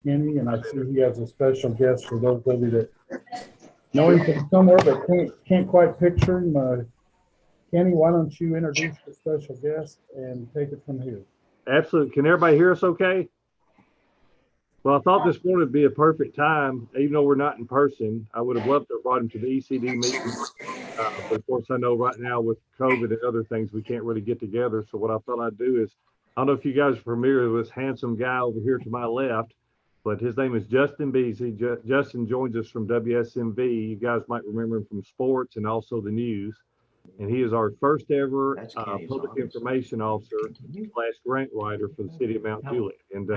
Kenny, and I see he has a special guest for those of you that know him from somewhere but can't quite picture him. Kenny, why don't you introduce the special guest and take it from here? Absolutely. Can everybody hear us okay? Well, I thought this morning would be a perfect time, even though we're not in person. I would have loved to have brought him to the ECD meeting. But of course, I know right now with COVID and other things, we can't really get together. So what I thought I'd do is, I don't know if you guys are familiar with this handsome guy over here to my left, but his name is Justin Beasley. Justin joins us from WSMV. You guys might remember him from sports and also the news. And he is our first ever public information officer slash grant writer for the city of Mount Juliet. And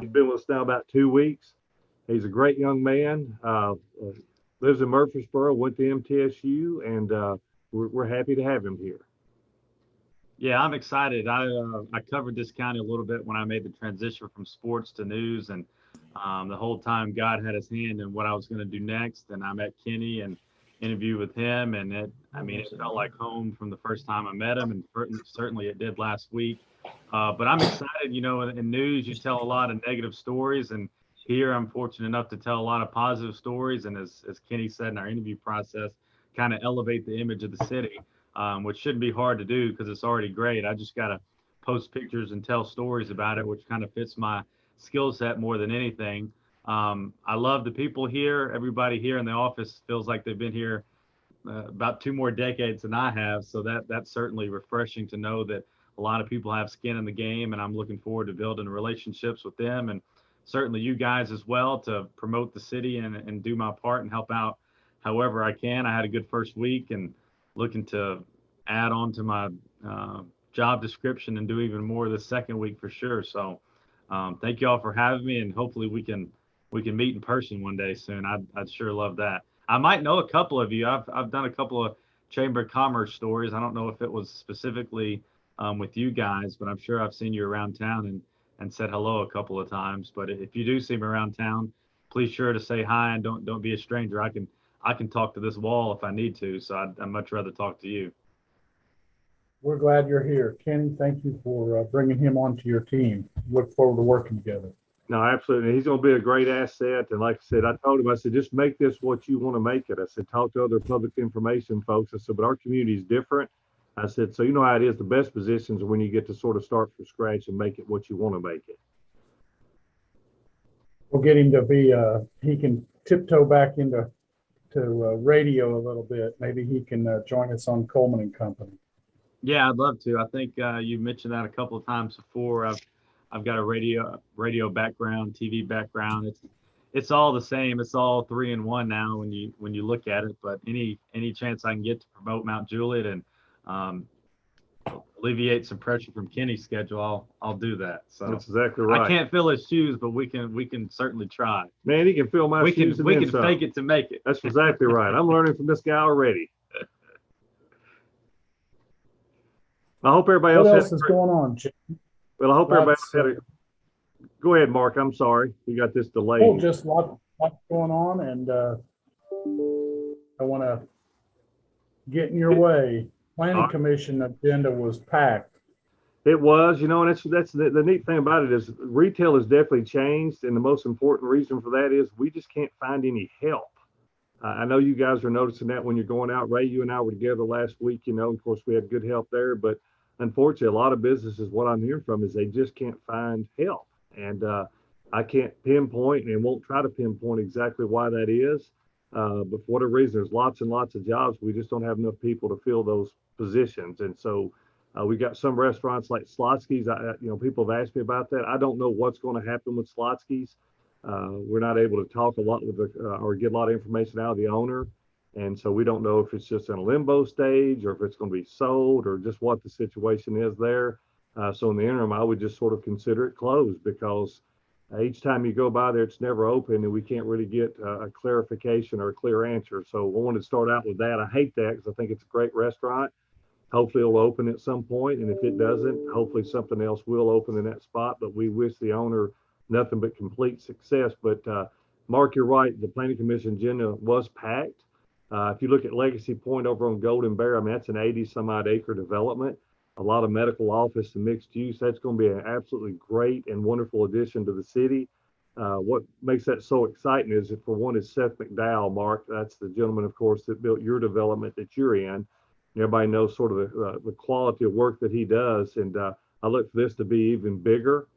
he's been with us now about 2 weeks. He's a great young man, lives in Murfreesboro, went to MTSU, and we're happy to have him here. Yeah, I'm excited. I covered this county a little bit when I made the transition from sports to news, and the whole time God had his hand in what I was going to do next. And I met Kenny and interviewed with him, and it felt like home from the first time I met him, and certainly it did last week. But I'm excited. You know, in news, you tell a lot of negative stories, and here I'm fortunate enough to tell a lot of positive stories. And as Kenny said in our interview process, kind of elevate the image of the city, which shouldn't be hard to do because it's already great. I just got to post pictures and tell stories about it, which kind of fits my skill set more than anything. I love the people here. Everybody here in the office feels like they've been here about 2 more decades than I have. So that's certainly refreshing to know that a lot of people have skin in the game, and I'm looking forward to building relationships with them, and certainly you guys as well, to promote the city and do my part and help out however I can. I had a good first week and looking to add on to my job description and do even more this second week for sure. So thank you all for having me, and hopefully we can meet in person one day soon. I'd sure love that. I might know a couple of you. I've done a couple of Chamber of Commerce stories. I don't know if it was specifically with you guys, but I'm sure I've seen you around town and said hello a couple of times. But if you do see me around town, please sure to say hi, and don't be a stranger. I can talk to this wall if I need to. So I'd much rather talk to you. We're glad you're here. Kenny, thank you for bringing him onto your team. Look forward to working together. No, absolutely. He's going to be a great asset. And like I said, I told him, I said, just make this what you want to make it. I said, talk to other public information folks. I said, but our community is different. I said, so you know how it is. The best positions are when you get to sort of start from scratch and make it what you want to make it. We'll get him to be, he can tiptoe back into radio a little bit. Maybe he can join us on Coleman and Company. Yeah, I'd love to. I think you mentioned that a couple of times before. I've got a radio background, TV background. It's all the same. It's all 3-in-1 now when you look at it. But any chance I can get to promote Mount Juliet and alleviate some pressure from Kenny's schedule, I'll do that. So that's exactly right. I can't fill his shoes, but we can certainly try. Man, he can fill my shoes. We can fake it to make it. That's exactly right. I'm learning from this guy already. I hope everybody else. What else is going on, Jim? Well, I hope everybody had a. Go ahead, Mark. I'm sorry. We got this delay. Oh, just lots going on, and I want to get in your way. Planning Commission agenda was packed. It was, you know, and that's the neat thing about it is retail has definitely changed, and the most important reason for that is we just can't find any help. I know you guys are noticing that when you're going out. Ray, you and I were together last week. You know, of course, we had good help there, but unfortunately, a lot of businesses, what I'm hearing from is they just can't find help. And I can't pinpoint and won't try to pinpoint exactly why that is. But for whatever reason, there's lots and lots of jobs. We just don't have enough people to fill those positions. And so we got some restaurants like Slotsky's. You know, people have asked me about that. I don't know what's going to happen with Slotsky's. We're not able to talk a lot with or get a lot of information out of the owner. And so we don't know if it's just in a limbo stage or if it's going to be sold or just what the situation is there. So in the interim, I would just sort of consider it closed because each time you go by there, it's never open and we can't really get a clarification or a clear answer. So I wanted to start out with that. I hate that because I think it's a great restaurant. Hopefully it'll open at some point. And if it doesn't, hopefully something else will open in that spot. But we wish the owner nothing but complete success. But Mark, you're right. The Planning Commission agenda was packed. If you look at Legacy Point over on Golden Bear, I mean, that's an 80 some odd acre development, a lot of medical office and mixed use. That's going to be an absolutely great and wonderful addition to the city. What makes that so exciting is that, for one, is Seth McDowell, Mark. That's the gentleman, of course, that built your development that you're in. Everybody knows sort of the quality of work that he does. And I look for this to be even bigger.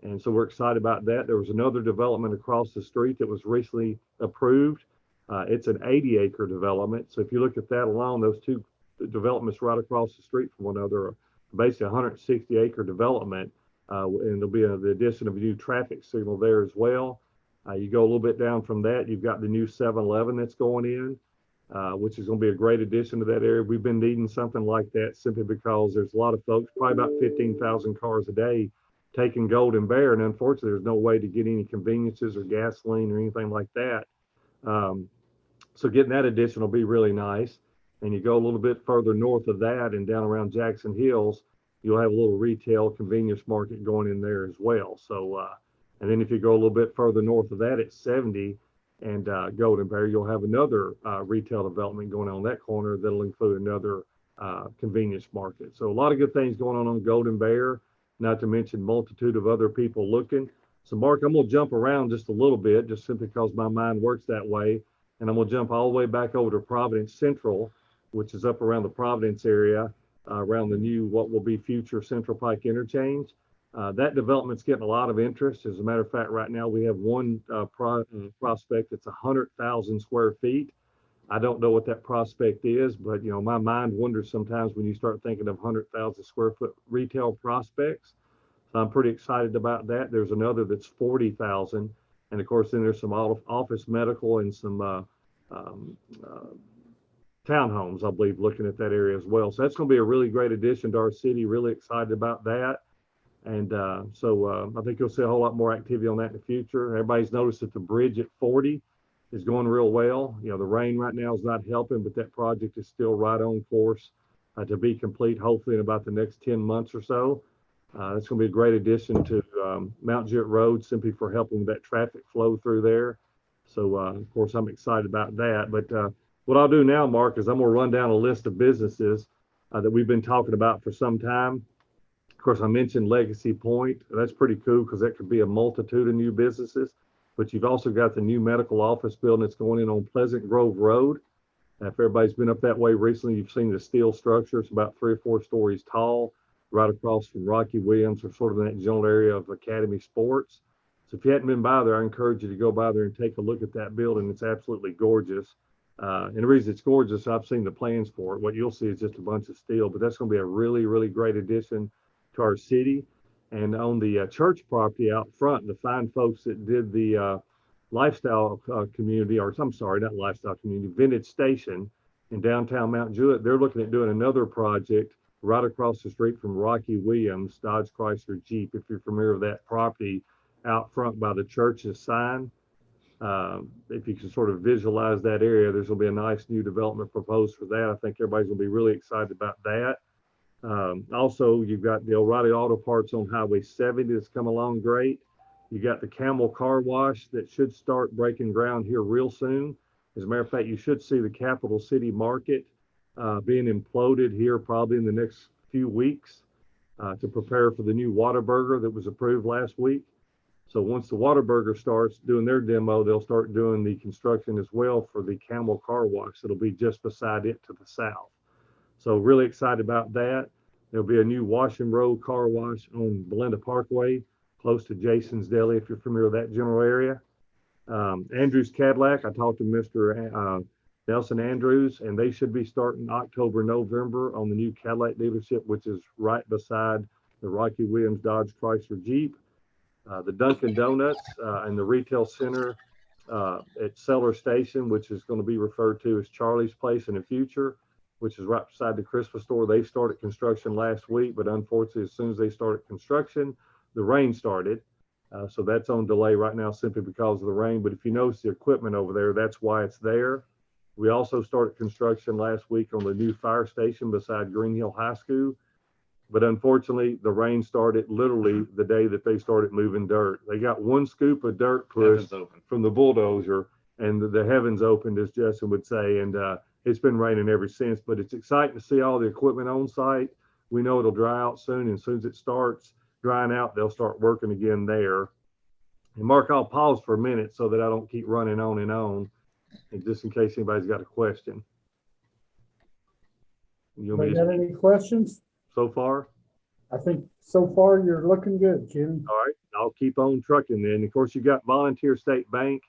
And so we're excited about that. There was another development across the street that was recently approved. It's an 80-acre development. So if you look at that alone, those two developments right across the street from one another are basically 160-acre development. And there'll be the addition of a new traffic signal there as well. You go a little bit down from that, you've got the new 7-Eleven that's going in, which is going to be a great addition to that area. We've been needing something like that simply because there's a lot of folks, probably about 15,000 cars a day, taking Golden Bear, and unfortunately, there's no way to get any conveniences or gasoline or anything like that. So getting that addition will be really nice. And you go a little bit further north of that and down around Jackson Hills, you'll have a little retail convenience market going in there as well. So, and then if you go a little bit further north of that at 70 and Golden Bear, you'll have another retail development going on that corner that'll include another convenience market. So a lot of good things going on Golden Bear, not to mention multitude of other people looking. So Mark, I'm going to jump around just a little bit, just simply because my mind works that way. And I'm going to jump all the way back over to Providence Central, which is up around the Providence area, around the new, what will be future Central Pike interchange. That development's getting a lot of interest. As a matter of fact, right now we have one prospect that's 100,000 square feet. I don't know what that prospect is, but my mind wanders sometimes when you start thinking of 100,000 square foot retail prospects. So I'm pretty excited about that. There's another that's 40,000, and of course then there's some office, medical, and some townhomes, I believe, looking at that area as well. So that's going to be a really great addition to our city. Really excited about that. And so I think you'll see a whole lot more activity on that in the future. Everybody's noticed that the bridge at 40 is going real well. The rain right now is not helping, but that project is still right on course to be complete, hopefully in about the next 10 months or so. That's going to be a great addition to Mount Juliet Road, simply for helping with that traffic flow through there. So, of course, I'm excited about that. But what I'll do now, Mark, is I'm going to run down a list of businesses that we've been talking about for some time. Of course, I mentioned Legacy Point. That's pretty cool because that could be a multitude of new businesses. But you've also got the new medical office building that's going in on Pleasant Grove Road. If everybody's been up that way recently, you've seen the steel structure. It's about 3 or 4 stories tall, right across from Rocky Williams, or sort of in that general area of Academy Sports. So if you hadn't been by there, I encourage you to go by there and take a look at that building. It's absolutely gorgeous. And the reason it's gorgeous, I've seen the plans for it. What you'll see is just a bunch of steel, but that's going to be a really, really great addition to our city. And on the church property out front, the fine folks that did the lifestyle community, or I'm sorry, not lifestyle community, Vintage Station in downtown Mount Juliet, they're looking at doing another project right across the street from Rocky Williams, Dodge Chrysler Jeep. If you're familiar with that property out front by the church's sign, if you can sort of visualize that area, there's going to be a nice new development proposed for that. I think everybody's going to be really excited about that. Also, you've got the O'Reilly Auto Parts on Highway 70 that's come along great. You got the Camel Car Wash that should start breaking ground here real soon. As a matter of fact, you should see the Capital City Market being imploded here probably in the next few weeks to prepare for the new Whataburger that was approved last week. So once the Whataburger starts doing their demo, they'll start doing the construction as well for the Camel Car Wash. It'll be just beside it to the south. So really excited about that. There'll be a new Wash and Roll car wash on Belinda Parkway, close to Jason's Deli, if you're familiar with that general area. Andrews Cadillac, I talked to Mr. Nelson Andrews, and they should be starting October, November on the new Cadillac dealership, which is right beside the Rocky Williams Dodge Chrysler Jeep. The Dunkin' Donuts and the retail center at Cellar Station, which is going to be referred to as Charlie's Place in the future, which is right beside the Christmas store. They started construction last week, but unfortunately, as soon as they started construction, the rain started. So that's on delay right now simply because of the rain. But if you notice the equipment over there, that's why it's there. We also started construction last week on the new fire station beside Green Hill High School. But unfortunately, the rain started literally the day that they started moving dirt. They got one scoop of dirt pushed from the bulldozer, and the heavens opened, as Justin would say. And it's been raining ever since. But it's exciting to see all the equipment on site. We know it'll dry out soon. And as soon as it starts drying out, they'll start working again there. And Mark, I'll pause for a minute so that I don't keep running on, and just in case anybody's got a question. You want me Got any questions? so far? I think so far you're looking good, Kenny. All right, I'll keep on trucking then. Of course, you got Volunteer State Bank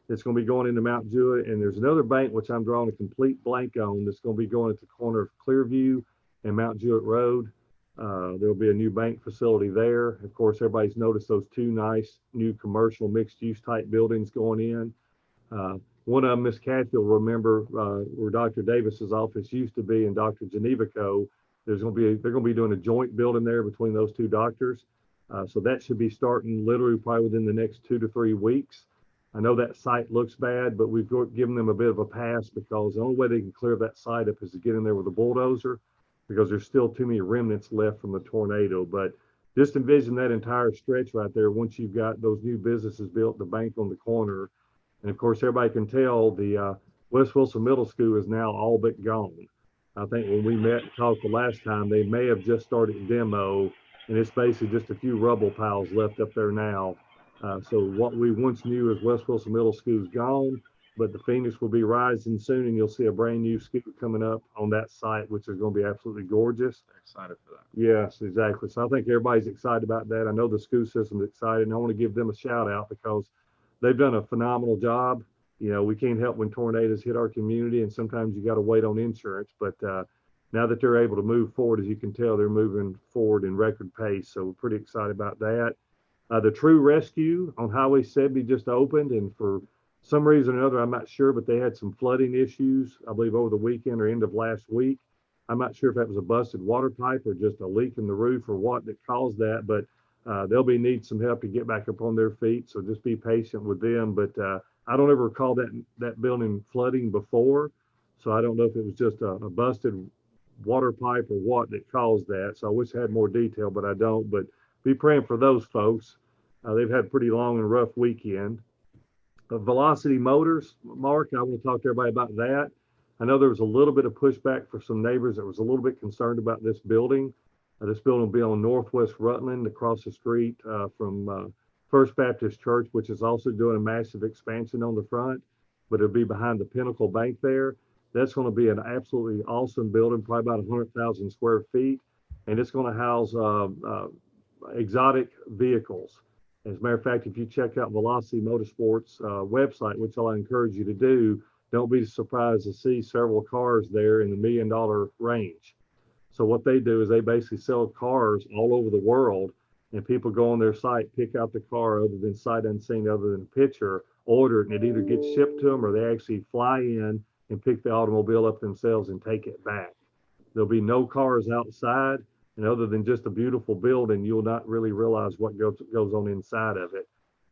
that's going to be going into Mount Juliet, and there's another bank which I'm drawing a complete blank on that's going to be going at the corner of Clearview and Mount Juliet Road. There'll be a new bank facility there. Of course, everybody's noticed those two nice new commercial mixed-use type buildings going in. One of them, Miss Kathy will remember, where Dr. Davis's office used to be, and Dr. Geneva Co. They're going to be doing a joint building there between those two doctors. So that should be starting literally probably within the next 2 to 3 weeks. I know that site looks bad, but we've given them a bit of a pass because the only way they can clear that site up is to get in there with a bulldozer, because there's still too many remnants left from the tornado. But just envision that entire stretch right there once you've got those new businesses built, the bank on the corner. And of course, everybody can tell the West Wilson Middle School is now all but gone. I think when we met and talked the last time, they may have just started demo, and it's basically just a few rubble piles left up there now. So what we once knew as West Wilson Middle School is gone, but the Phoenix will be rising soon, and you'll see a brand new school coming up on that site, which is going to be absolutely gorgeous. Excited for that. Yes, exactly. So I think everybody's excited about that. I know the school system's excited, and I want to give them a shout out because they've done a phenomenal job. You know, we can't help when tornadoes hit our community, and sometimes you got to wait on insurance. But now that they're able to move forward, as you can tell, they're moving forward in record pace. So we're pretty excited about that. The True Rescue on Highway 70 just opened, and for some reason or another, I'm not sure, but they had some flooding issues, I believe, over the weekend or end of last week. I'm not sure if that was a busted water pipe or just a leak in the roof or what that caused that, but they'll need some help to get back up on their feet. So just be patient with them. But I don't ever recall that building flooding before. So I don't know if it was just a busted water pipe or what that caused that. So I wish I had more detail, but I don't. But be praying for those folks. They've had a pretty long and rough weekend. Velocity Motors, Mark, I want to talk to everybody about that. I know there was a little bit of pushback for some neighbors that was a little bit concerned about this building. This building will be on Northwest Rutland, across the street from First Baptist Church, which is also doing a massive expansion on the front, but it'll be behind the Pinnacle Bank there. That's going to be an absolutely awesome building, probably about 100,000 square feet, and it's going to house exotic vehicles. As a matter of fact, if you check out Velocity Motorsports website, which I encourage you to do, don't be surprised to see several cars there in the $1 million range. So what they do is they basically sell cars all over the world, and people go on their site, pick out the car other than sight unseen, other than a picture, order it, and it either gets shipped to them or they actually fly in and pick the automobile up themselves and take it back. There'll be no cars outside, and other than just a beautiful building, you'll not really realize what goes on inside of it.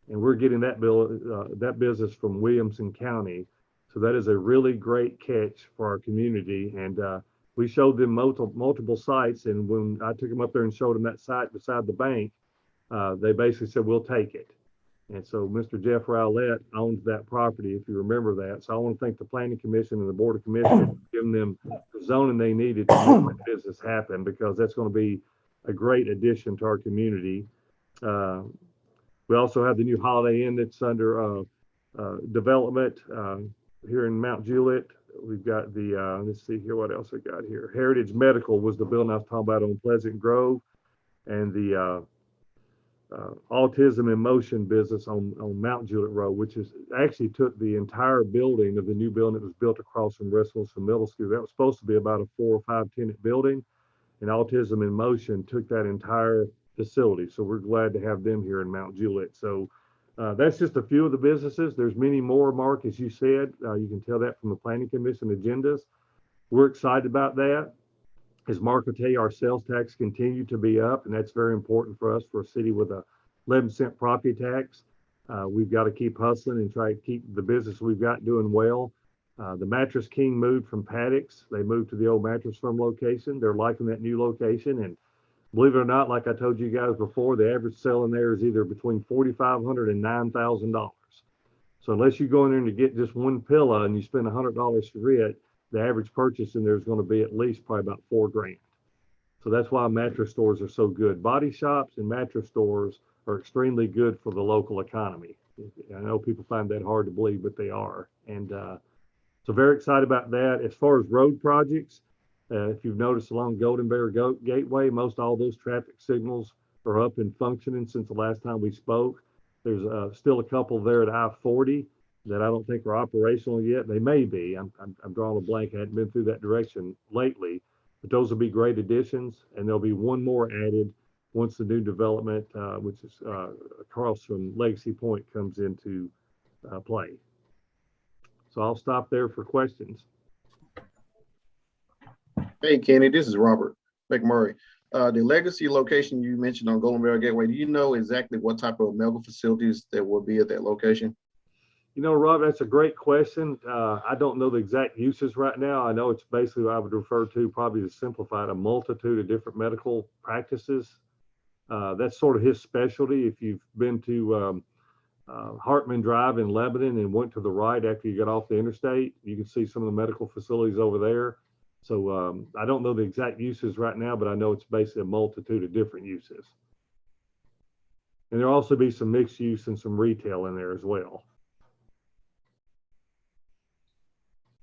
And we're getting that business from Williamson County. So that is a really great catch for our community. And we showed them multiple sites. And when I took them up there and showed them that site beside the bank, they basically said, we'll take it. And so Mr. Jeff Rowlett owns that property, if you remember that. So I want to thank the Planning Commission and the Board of Commissioners for giving them the zoning they needed to make that business happen, because that's going to be a great addition to our community. We also have the new Holiday Inn that's under development here in Mount Juliet. We've got the, let's see here, what else I got here. Heritage Medical was the building I was talking about on Pleasant Grove, and the Autism in Motion business on Mount Juliet Road, which is actually took the entire building of the new building that was built across from West Wilson Middle School. That was supposed to be about a 4 or 5 tenant building, and Autism in Motion took that entire facility. So we're glad to have them here in Mount Juliet. So that's just a few of the businesses. There's many more, Mark, as you said. You can tell that from the Planning Commission agendas. We're excited about that. As Mark will tell you, our sales tax continue to be up, and that's very important for us, for a city with a 11-cent property tax. We've got to keep hustling and try to keep the business we've got doing well. The Mattress King moved from Paddocks. They moved to the old Mattress Firm location. They're liking that new location, and believe it or not, like I told you guys before, the average selling there is either between $4,500 and $9,000. So unless you go in there to get just one pillow and you spend $100 for it, the average purchase in there is going to be at least probably about $4,000. So that's why mattress stores are so good. Body shops and mattress stores are extremely good for the local economy. I know people find that hard to believe, but they are. And so very excited about that. As far as road projects, if you've noticed along Golden Bear Gateway, most all those traffic signals are up and functioning since the last time we spoke. There's still a couple there at I-40 that I don't think are operational yet. They may be. I'm drawing a blank. I hadn't been through that direction lately, but those will be great additions. And there'll be one more added once the new development, which is across from Legacy Point, comes into play. So I'll stop there for questions. Hey, Kenny, this is Robert McMurray. The legacy location you mentioned on Golden Bear Gateway, do you know exactly what type of medical facilities that will be at that location? You know, Rob, that's a great question. I don't know the exact uses right now. I know it's basically what I would refer to, probably to simplify it, a multitude of different medical practices. That's sort of his specialty. If you've been to Hartman Drive in Lebanon and went to the right after you get off the interstate, you can see some of the medical facilities over there. So I don't know the exact uses right now, but I know it's basically a multitude of different uses. And there'll also be some mixed use and some retail in there as well.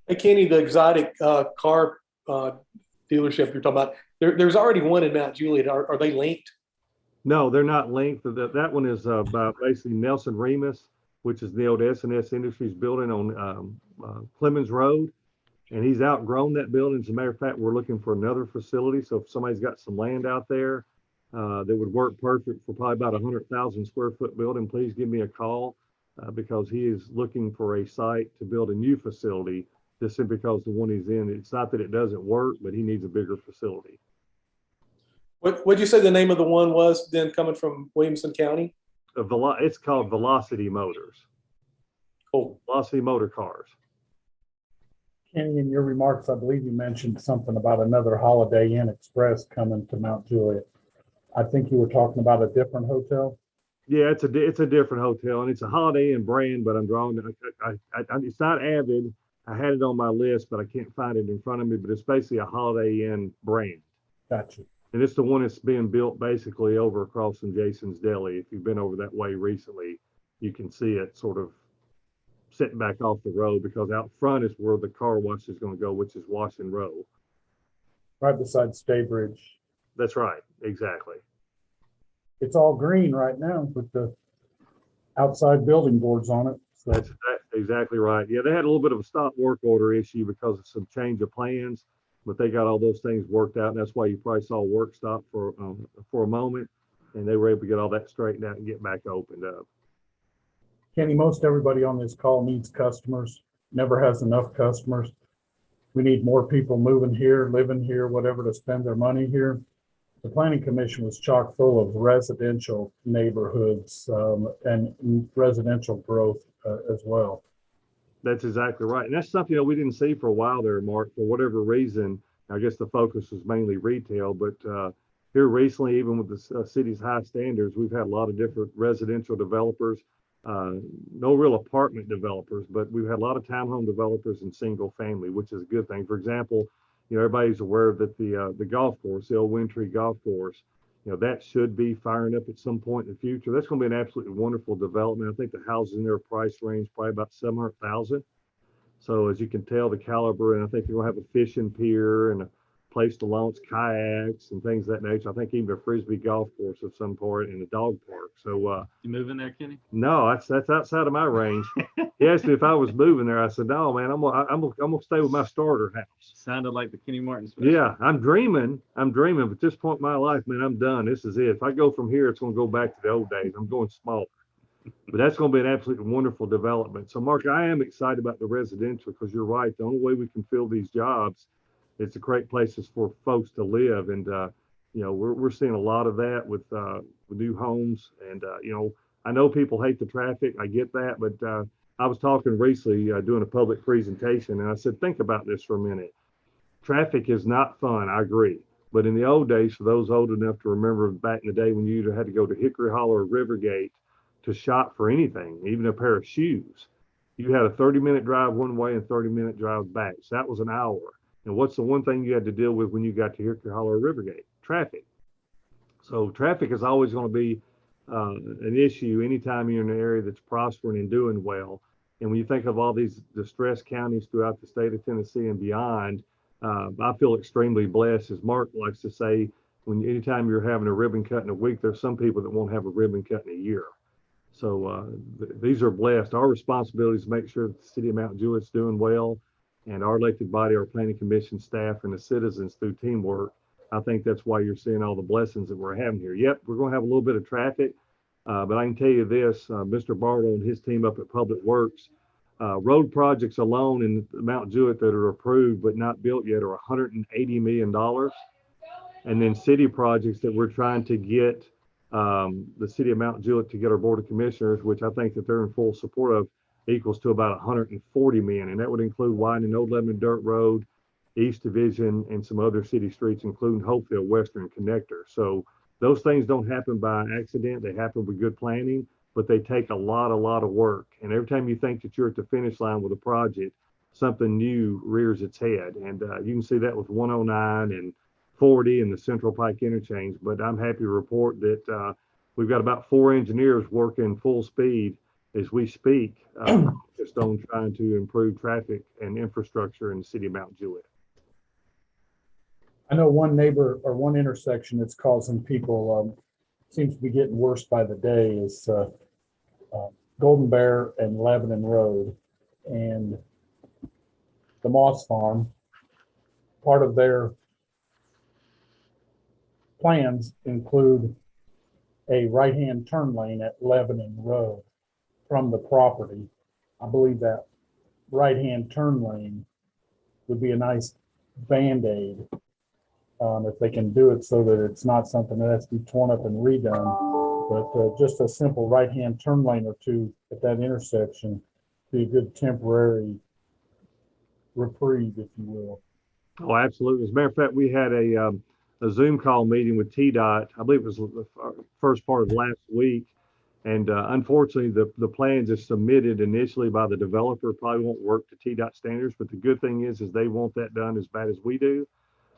Hey, Kenny, the exotic car dealership you're talking about, there's already one in Mount Juliet. Are they linked? No, they're not linked. That one is by basically Nelson Remus, which is the old S&S Industries building on Clemens Road. And he's outgrown that building. As a matter of fact, we're looking for another facility. So if somebody's got some land out there that would work perfect for probably about 100,000 square foot building, please give me a call because he is looking for a site to build a new facility just simply because the one he's in, it's not that it doesn't work, but he needs a bigger facility. What'd you say the name of the one was then coming from Williamson County? It's called Velocity Motors. Oh, Velocity Motor Cars. Kenny, in your remarks, I believe you mentioned something about another Holiday Inn Express coming to Mount Juliet. I think you were talking about a different hotel. Yeah, it's a different hotel, and it's a Holiday Inn brand, but I'm drawing. It's not Avid. I had it on my list, but I can't find it in front of me. But it's basically a Holiday Inn brand. Gotcha. And it's the one that's being built basically over across from Jason's Deli. If you've been over that way recently, you can see it sort of sitting back off the road because out front is where the car wash is going to go, which is Washington Row. Right beside Staybridge. That's right. Exactly. It's all green right now with the outside building boards on it. So That's exactly right. Yeah, they had a little bit of a stop work order issue because of some change of plans, but they got all those things worked out. And that's why you probably saw work stop for a moment, and they were able to get all that straightened out and get back opened up. Kenny, most everybody on this call needs customers, never has enough customers. We need more people moving here, living here, whatever, to spend their money here. The Planning Commission was chock full of residential neighborhoods and residential growth as well. That's exactly right. And that's something we didn't see for a while there, Mark, for whatever reason. I guess the focus was mainly retail, but here recently, even with the city's high standards, we've had a lot of different residential developers. No real apartment developers, but we've had a lot of townhome developers and single family, which is a good thing. For example, everybody's aware that the golf course, the old Wintry Golf Course, that should be firing up at some point in the future. That's going to be an absolutely wonderful development. I think the houses in their price range probably about 700,000. So as you can tell, the caliber, and I think you're going to have a fishing pier and a place to launch kayaks and things of that nature. I think even a frisbee golf course of some part and a dog park. So You moving there, Kenny? no, that's outside of my range. He asked me if I was moving there. I said, no, man, I'm gonna stay with my starter house. Sounded like the Kenny Martin special. Yeah, I'm dreaming. But at this point in my life, man, I'm done. This is it. If I go from here, it's gonna go back to the old days. I'm going small. But that's going to be an absolutely wonderful development. So, Mark, I am excited about the residential because you're right. The only way we can fill these jobs is to create places for folks to live. And, we're seeing a lot of that with new homes. And, I know people hate the traffic. I get that. But I was talking recently doing a public presentation, and I said, think about this for a minute. Traffic is not fun. I agree. But in the old days, for those old enough to remember back in the day when you either had to go to Hickory Hollow or Rivergate to shop for anything, even a pair of shoes, you had a 30-minute drive one way and 30-minute drive back. So that was an hour. And what's the one thing you had to deal with when you got to Hickory Hollow or Rivergate? Traffic. So traffic is always going to be an issue anytime you're in an area that's prospering and doing well. And when you think of all these distressed counties throughout the state of Tennessee and beyond, I feel extremely blessed, as Mark likes to say, anytime you're having a ribbon cut in a week, there's some people that won't have a ribbon cut in a year. So these are blessed. Our responsibility is to make sure that the city of Mount Juliet's doing well, and our elected body, our planning commission staff, and the citizens through teamwork. I think that's why you're seeing all the blessings that we're having here. Yep, we're going to have a little bit of traffic, but I can tell you this, Mr. Barlow and his team up at Public Works, road projects alone in Mount Juliet that are approved but not built yet are $180 million. And then city projects that we're trying to get the city of Mount Juliet to get our board of commissioners, which I think that they're in full support of, equals to about 140 million. And that would include widening Old Lebanon Dirt Road, East Division, and some other city streets, including Hopefield Western Connector. So those things don't happen by accident. They happen with good planning, but they take a lot of work. And every time you think that you're at the finish line with a project, something new rears its head. And you can see that with 109 and 40 and the Central Pike interchange. But I'm happy to report that we've got about 4 engineers working full speed as we speak, just on trying to improve traffic and infrastructure in the city of Mount Juliet. I know one neighbor or one intersection that's causing people, seems to be getting worse by the day is Golden Bear and Lebanon Road, and the Moss Farm. Part of their plans include a right-hand turn lane at Lebanon Road from the property. I believe that right-hand turn lane would be a nice Band-Aid if they can do it so that it's not something that has to be torn up and redone. But just a simple right-hand turn lane or two at that intersection be a good temporary reprieve, if you will. Oh, absolutely. As a matter of fact, we had a Zoom call meeting with TDOT. I believe it was the first part of last week. And unfortunately, the plans is submitted initially by the developer probably won't work to TDOT standards. But the good thing is they want that done as bad as we do.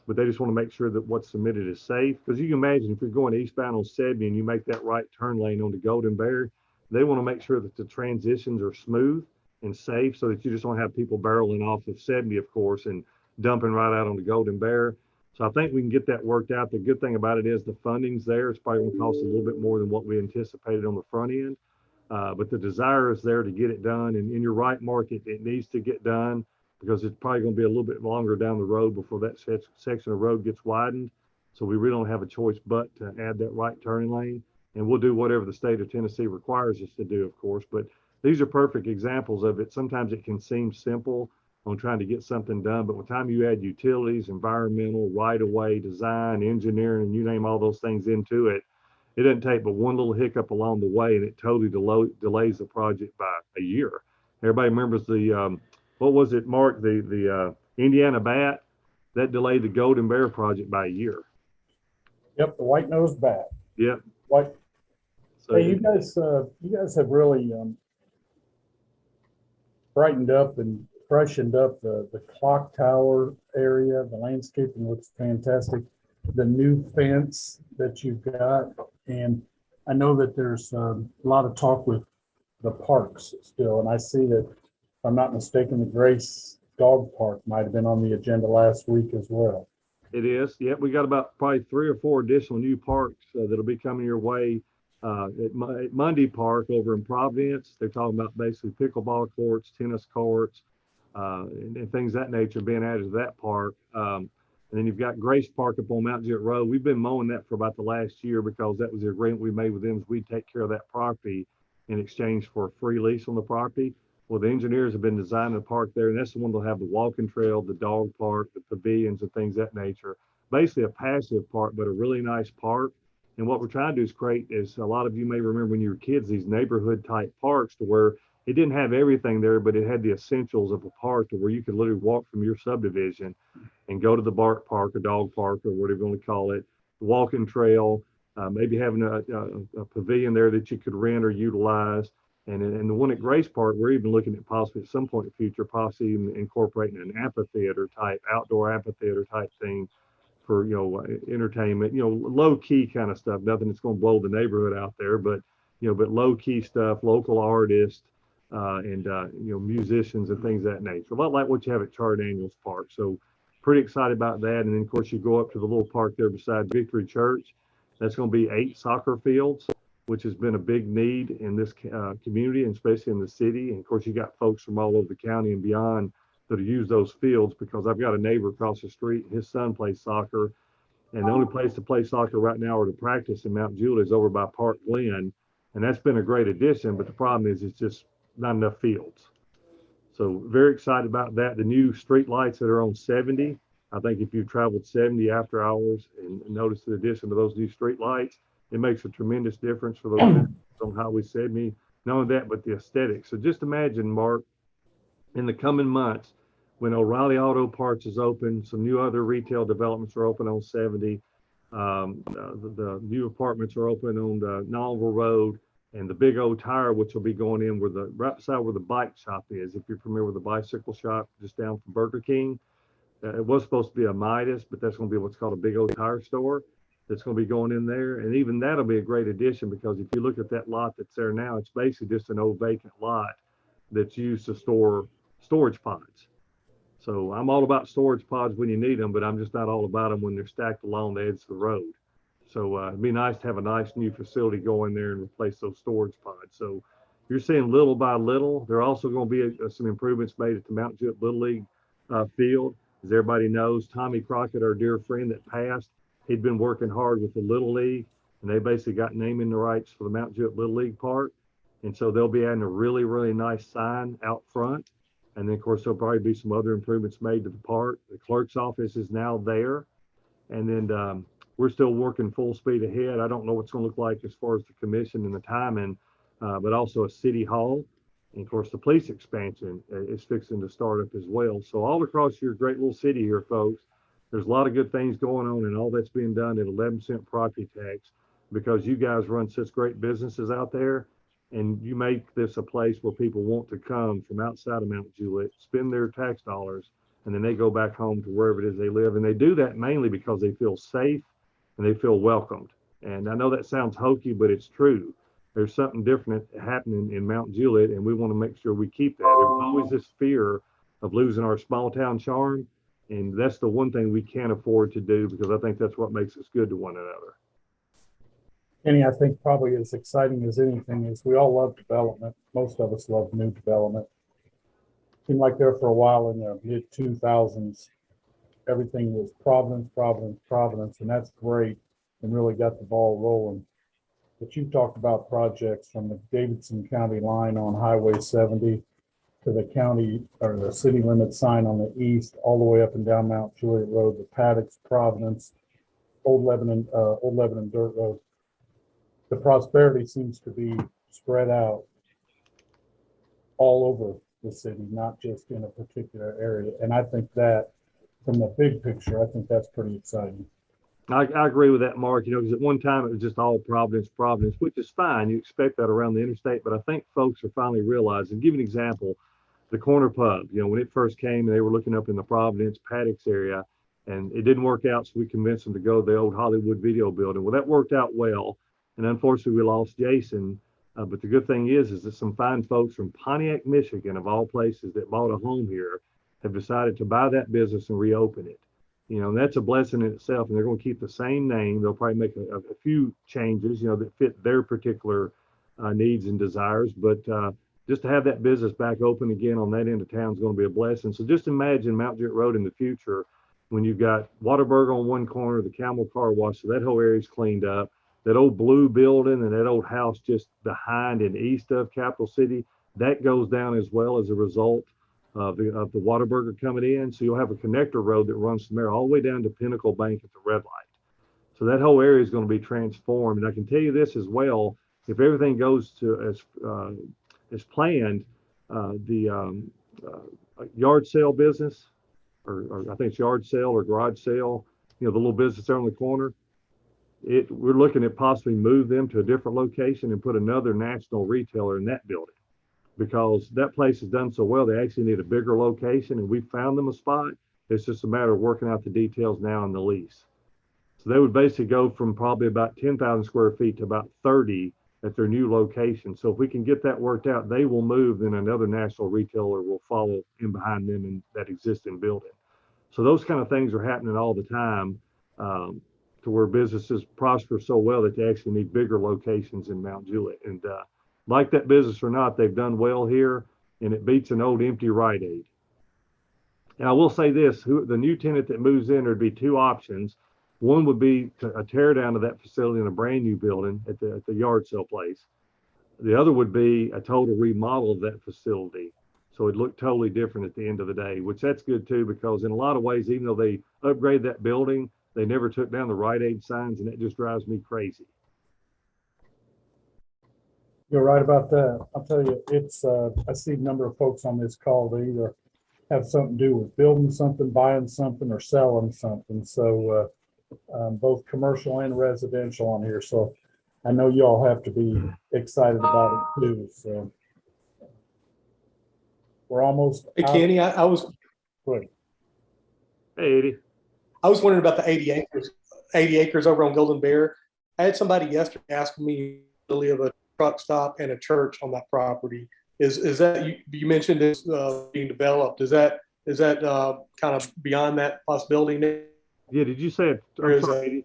But they just want to make sure that what's submitted is safe. Because you can imagine if you're going eastbound on 70 and you make that right turn lane on the Golden Bear, they want to make sure that the transitions are smooth and safe so that you just don't have people barreling off of 70, of course, and dumping right out on the Golden Bear. So I think we can get that worked out. The good thing about it is the funding's there. It's probably going to cost a little bit more than what we anticipated on the front end. But the desire is there to get it done. And in your right, Mark, it needs to get done because it's probably going to be a little bit longer down the road before that section of road gets widened. So we really don't have a choice but to add that right turning lane. And we'll do whatever the state of Tennessee requires us to do, of course. But these are perfect examples of it. Sometimes it can seem simple on trying to get something done, but by the time you add utilities, environmental, right-of-way, design, engineering, you name all those things into it, it doesn't take but one little hiccup along the way, and it totally delays the project by a year. Everybody remembers the, what was it, Mark, the Indiana Bat? That delayed the Golden Bear project by a year. Yep, the white-nosed bat. Yep. White. So, hey, you guys have really brightened up and freshened up the clock tower area. The landscaping looks fantastic. The new fence that you've got, and I know that there's a lot of talk with the parks still, and I see that, if I'm not mistaken, the Grace Dog Park might have been on the agenda last week as well. it is. Yep, we got about probably 3 or 4 additional new parks that'll be coming your way. At Monday Park over in Providence, they're talking about basically pickleball courts, tennis courts, and things of that nature being added to that park. And then you've got Grace Park up on Mount Juliet Road. We've been mowing that for about the last year because that was the agreement we made with them is we'd take care of that property in exchange for a free lease on the property. Well, the engineers have been designing a park there, and that's the one that'll have the walking trail, the dog park, the pavilions, and things of that nature. Basically a passive park, but a really nice park. And what we're trying to do is create, as a lot of you may remember when you were kids, these neighborhood type parks to where it didn't have everything there, but it had the essentials of a park to where you could literally walk from your subdivision and go to the bark park or dog park or whatever you want to call it, the walking trail, maybe having a pavilion there that you could rent or utilize. And the one at Grace Park, we're even looking at possibly at some point in the future, possibly even incorporating an amphitheater type, outdoor amphitheater type thing for, entertainment, low key kind of stuff, nothing that's going to blow the neighborhood out there, but, but low key stuff, local artists, and musicians and things of that nature. A lot like what you have at Char Daniels Park. So pretty excited about that. And then of course you go up to the little park there beside Victory Church. That's going to be 8 soccer fields, which has been a big need in this community, and especially in the city. And of course you got folks from all over the county and beyond that use those fields, because I've got a neighbor across the street, and his son plays soccer. And the only place to play soccer right now or to practice in Mount Juliet is over by Park Glen. And that's been a great addition, but the problem is it's just not enough fields. So very excited about that. The new street lights that are on 70, I think if you've traveled 70 after hours and noticed the addition of those new street lights, it makes a tremendous difference for those on Highway 70. Not only that, but the aesthetics. So just imagine, Mark, in the coming months, when O'Reilly Auto Parts is open, some new other retail developments are open on 70. The new apartments are open on the Novel Road, and the Big O Tire, which will be going in right beside where the bike shop is. If you're familiar with the bicycle shop just down from Burger King, it was supposed to be a Midas, but that's going to be what's called a Big O Tire store. That's going to be going in there, and even that'll be a great addition, because if you look at that lot that's there now, it's basically just an old vacant lot that's used to store storage pods. So I'm all about storage pods when you need them, but I'm just not all about them when they're stacked along the edge of the road. So it'd be nice to have a nice new facility go in there and replace those storage pods. So you're seeing little by little. There are also going to be some improvements made at the Mount Juliet Little League field. As everybody knows, Tommy Crockett, our dear friend that passed, he'd been working hard with the Little League, and they basically got naming the rights for the Mount Juliet Little League Park. And so they'll be adding a really, really nice sign out front. And then, of course, there'll probably be some other improvements made to the park. The clerk's office is now there. And then we're still working full speed ahead. I don't know what's going to look like as far as the commission and the timing, but also a city hall. And, of course, the police expansion is fixing to start up as well. So all across your great little city here, folks, there's a lot of good things going on, and all that's being done at 11% property tax, because you guys run such great businesses out there. And you make this a place where people want to come from outside of Mount Juliet, spend their tax dollars, and then they go back home to wherever it is they live. And they do that mainly because they feel safe and they feel welcomed. And I know that sounds hokey, but it's true. There's something different happening in Mount Juliet, and we want to make sure we keep that. There's always this fear of losing our small town charm. And that's the one thing we can't afford to do, because I think that's what makes us good to one another. Kenny, I think probably as exciting as anything is we all love development. Most of us love new development. Seemed like there for a while in the mid 2000s, everything was Providence, Providence, Providence, and that's great and really got the ball rolling. But you talked about projects from the Davidson County line on Highway 70 to the county or the city limit sign on the east, all the way up and down Mount Juliet Road, the Paddocks, Providence, Old Lebanon Dirt Road. The prosperity seems to be spread out all over the city, not just in a particular area. And I think that from the big picture, I think that's pretty exciting. I agree with that, Mark, because at one time it was just all Providence, which is fine. You expect that around the interstate, but I think folks are finally realizing. Give you an example, the Corner Pub, when it first came and they were looking up in the Providence Paddocks area, and it didn't work out, so we convinced them to go to the old Hollywood Video Building. Well, that worked out well. And unfortunately, we lost Jason. But the good thing is that some fine folks from Pontiac, Michigan, of all places, that bought a home here, have decided to buy that business and reopen it. And that's a blessing in itself. And they're going to keep the same name. They'll probably make a few changes, that fit their particular needs and desires. But just to have that business back open again on that end of town is going to be a blessing. So just imagine Mount Juliet Road in the future, when you've got Whataburger on one corner, the Camel Car Wash, so that whole area is cleaned up. That old blue building and that old house just behind and east of Capital City, that goes down as well as a result of the Whataburger coming in. So you'll have a connector road that runs from there all the way down to Pinnacle Bank at the red light. So that whole area is going to be transformed. And I can tell you this as well, if everything goes to as planned, the yard sale business, or I think it's yard sale or garage sale, the little business there on the corner, we're looking at possibly move them to a different location and put another national retailer in that building, because that place has done so well. They actually need a bigger location, and we found them a spot. It's just a matter of working out the details now in the lease. So they would basically go from probably about 10,000 square feet to about 30 at their new location. So if we can get that worked out, they will move, then another national retailer will follow in behind them in that existing building. So those kind of things are happening all the time, to where businesses prosper so well that they actually need bigger locations in Mount Juliet. And like that business or not, they've done well here, and it beats an old empty Rite Aid. And I will say this, the new tenant that moves in, there'd be two options. One would be a tear down of that facility in a brand new building at the yard sale place. The other would be a total remodel of that facility. So it'd look totally different at the end of the day, which that's good too, because in a lot of ways, even though they upgrade that building, they never took down the Rite Aid signs, and that just drives me crazy. You're right about that. I'll tell you, it's, I see a number of folks on this call, they either have something to do with building something, buying something, or selling something. So both commercial and residential on here. So I know you all have to be excited about it too. So we're almost. Hey, Kenny, I was Good. Hey, Eddie. I was wondering about the 80 acres over on Golden Bear. I had somebody yesterday asking me to live a truck stop and a church on that property. Is that you mentioned is being developed? Is that kind of beyond that possibility now? Yeah, did you say it? I'm sorry,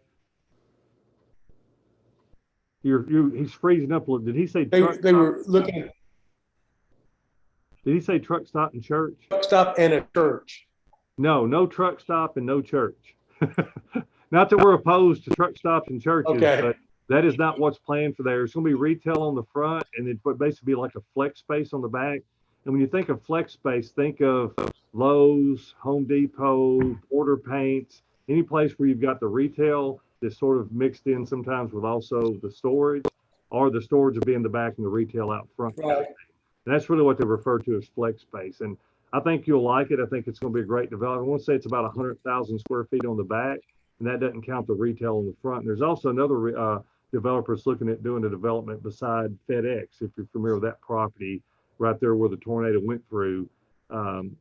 Eddie. He's freezing up a little. Did he say They were looking at Did he say truck stop and church? truck stop and a church. No truck stop and no church. Not that we're opposed to truck stops and churches, Okay. but that is not what's planned for there. It's going to be retail on the front, and it would basically be like a flex space on the back. And when you think of flex space, think of Lowe's, Home Depot, Porter Paints, any place where you've got the retail that's sort of mixed in sometimes with also the storage, or the storage will be in the back and the retail out front. Right. And that's really what they refer to as flex space. And I think you'll like it. I think it's going to be a great development. I want to say it's about 100,000 square feet on the back, and that doesn't count the retail on the front. And there's also another developer that's looking at doing a development beside FedEx, if you're familiar with that property, right there where the tornado went through.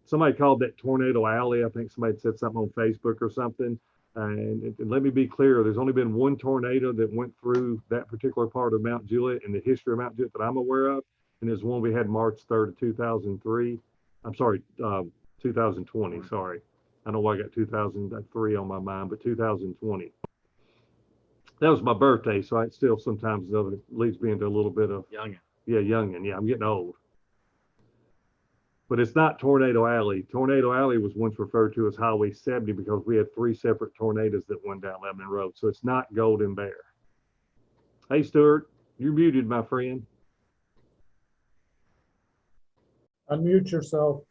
Somebody called that Tornado Alley. I think somebody said something on Facebook or something. And let me be clear, there's only been one tornado that went through that particular part of Mount Juliet in the history of Mount Juliet that I'm aware of. And there's one we had March 3rd of 2003. I'm sorry, 2020, sorry. I don't know why I got 2003 on my mind, but 2020. That was my birthday, so I still sometimes leads me into a little bit of Youngin. Youngin. Yeah, I'm getting old. But it's not Tornado Alley. Tornado Alley was once referred to as Highway 70 because we had 3 separate tornadoes that went down Lebanon Road. So it's not Golden Bear. Hey, Stuart, you're muted, my friend. Unmute yourself.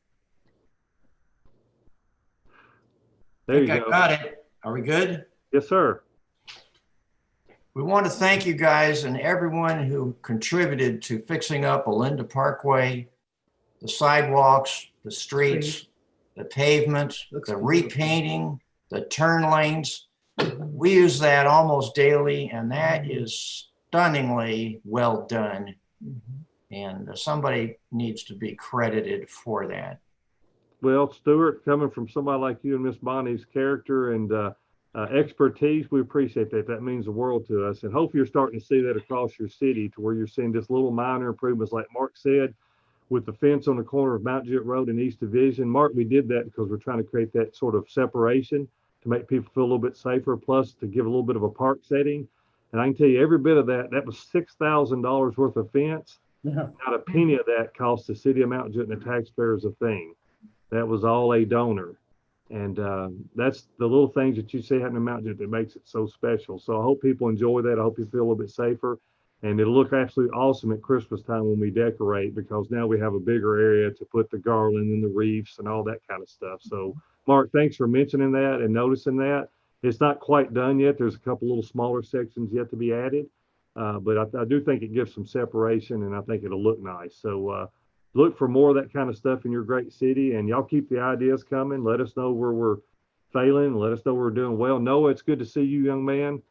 There you I go. got it. Are we good? Yes, sir. We want to thank you guys and everyone who contributed to fixing up Olinda Parkway, the sidewalks, the streets, the pavement, the repainting, the turn lanes. We use that almost daily, and that is stunningly well done. And somebody needs to be credited for that. Well, Stuart, coming from somebody like you and Miss Bonnie's character and expertise, we appreciate that. That means the world to us. And hopefully you're starting to see that across your city to where you're seeing just little minor improvements, like Mark said, with the fence on the corner of Mount Juliet Road and East Division. Mark, we did that because we're trying to create that sort of separation to make people feel a little bit safer, plus to give a little bit of a park setting. And I can tell you every bit of that, that was $6,000 worth of fence. Yeah. Not a penny of that cost the city of Mount Juliet and the taxpayers a thing. That was all a donor. And that's the little things that you see happening in Mount Juliet that makes it so special. So I hope people enjoy that. I hope you feel a little bit safer. And it'll look absolutely awesome at Christmas time when we decorate, because now we have a bigger area to put the garland and the wreaths and all that kind of stuff. So, Mark, thanks for mentioning that and noticing that. It's not quite done yet. There's a couple little smaller sections yet to be added. But I do think it gives some separation, and I think it'll look nice. So look for more of that kind of stuff in your great city, and y'all keep the ideas coming. Let us know where we're failing. Let us know where we're doing well. Noah, it's good to see you, young man.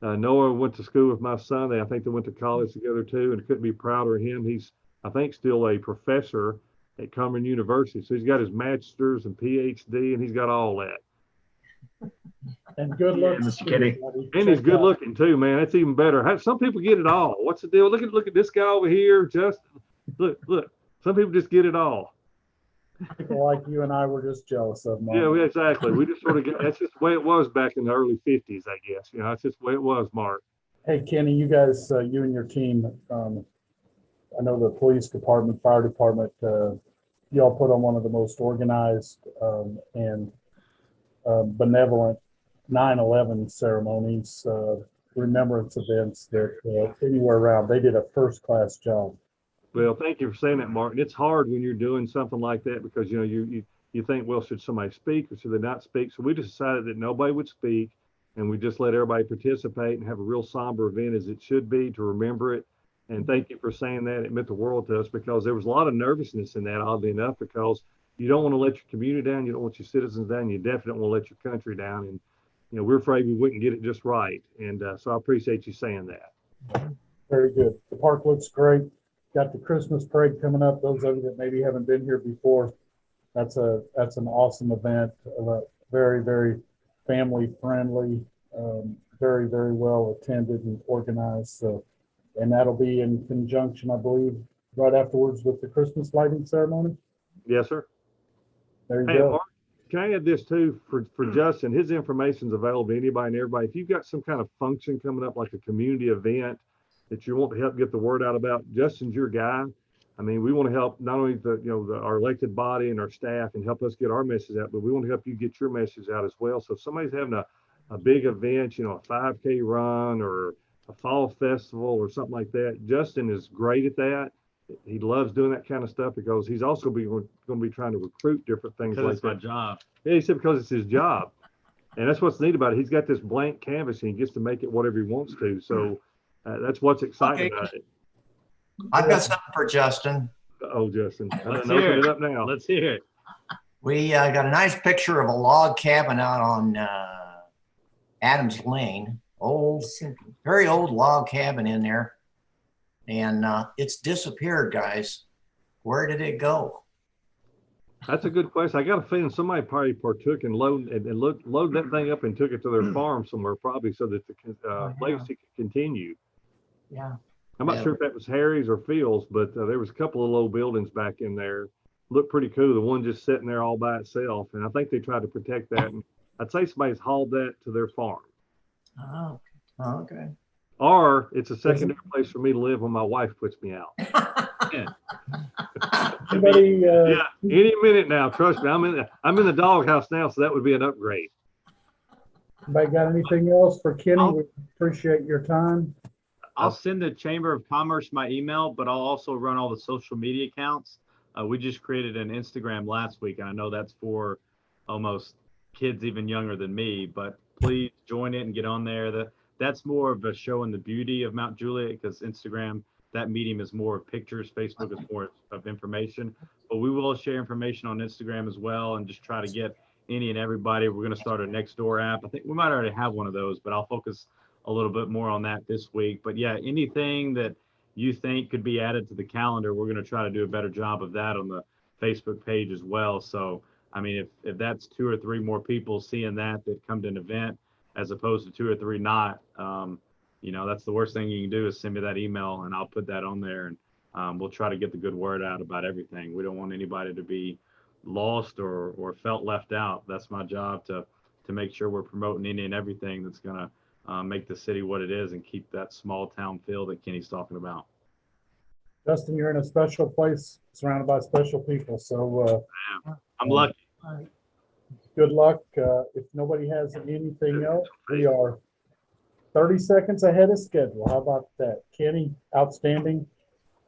Noah went to school with my son. I think they went to college together too, and couldn't be prouder of him. He's, I think, still a professor at Cameron University. So he's got his master's and PhD, and he's got all that. And good looks. Mr. Kenny. buddy. And he's Check good out- looking too, man. That's even better. Some people get it all. What's the deal? Look at this guy over here, Justin. Look. Some people just get it all. People like you and I were just jealous of Mark. Yeah, exactly. We just sort of that's just the way it was back in the early 50s, I guess. You know, that's just the way it was, Mark. Hey, Kenny, you guys, you and your team, I know the police department, fire department, y'all put on one of the most organized and benevolent 9/11 ceremonies, remembrance events that anywhere around. They did a first-class job. Well, thank you for saying that, Martin. It's hard when you're doing something like that because, you know, you think, well, should somebody speak or should they not speak? So we just decided that nobody would speak and we just let everybody participate and have a real somber event as it should be to remember it. And thank you for saying that. It meant the world to us because there was a lot of nervousness in that, oddly enough, because you don't want to let your community down. You don't want your citizens down. You definitely don't want to let your country down. And, you know, we're afraid we wouldn't get it just right. And so I appreciate you saying that. Very good. The park looks great. Got the Christmas parade coming up. Those of you that maybe haven't been here before, that's an awesome event. Very, very family friendly, very, very well attended and organized. So, and that'll be in conjunction, I believe, right afterwards with the Christmas lighting ceremony. Yes, sir. There you Hey, go. Mark, can I add this too for Justin? His information's available to anybody and everybody. If you've got some kind of function coming up, like a community event that you want to help get the word out about, Justin's your guy. I mean, we want to help not only our elected body and our staff and help us get our message out, but we want to help you get your message out as well. So if somebody's having a big event, you know, a 5K run or a fall festival or something like that, Justin is great at that. He loves doing that kind of stuff because he's also going to be trying to recruit different things Because like it's my that. job. Yeah, he said because it's his job. And that's what's neat about it. He's got this blank canvas and he gets to make it whatever he wants to. So that's what's exciting about it. I've got something for Justin. Oh, Justin. Let's Open hear it it. up now. Let's hear it. We got a nice picture of a log cabin out on Adams Lane. Very old log cabin in there. And it's disappeared, guys. Where did it go? That's a good question. I got a feeling somebody probably partook and load that thing up and took it to their farm somewhere, probably so that the legacy could continue. Yeah. I'm not sure if that was Harry's or Phil's, but there was a couple of old buildings back in there. Looked pretty cool. The one just sitting there all by itself. And I think they tried to protect that. And I'd say somebody's hauled that to their farm. Oh, okay. Or it's a secondary place for me to live when my wife puts me out. Anybody, Yeah, any minute now. Trust me, I'm in the doghouse now, so that would be an upgrade. anybody got anything else for Kenny? We appreciate your time. I'll send the Chamber of Commerce my email, but I'll also run all the social media accounts. We just created an Instagram last week, and I know that's for almost kids even younger than me, but please join it and get on there. That's more of a showing the beauty of Mount Juliet, because Instagram, that medium is more of pictures. Facebook is more of information, but we will share information on Instagram as well and just try to get any and everybody. We're going to start a Nextdoor app. I think we might already have one of those, but I'll focus a little bit more on that this week. But yeah, anything that you think could be added to the calendar, we're going to try to do a better job of that on the Facebook page as well. So, I mean, if that's 2 or 3 more people seeing that come to an event as opposed to 2 or 3 not, you know, that's the worst thing you can do is send me that email and I'll put that on there, and we'll try to get the good word out about everything. We don't want anybody to be lost or felt left out. That's my job to make sure we're promoting any and everything that's going to make the city what it is and keep that small town feel that Kenny's talking about. Justin, you're in a special place surrounded by special people. So I'm lucky. good luck. If nobody has anything else, we are 30 seconds ahead of schedule. How about that? Kenny, outstanding.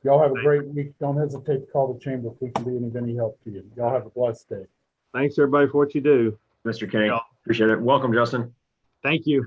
Y'all have a great week. Don't hesitate to call the chamber if we can be of any help to you. Y'all have a blessed day. Thanks everybody for what you do. Mr. Kenny. Yeah. Appreciate it. Welcome, Justin. Thank you.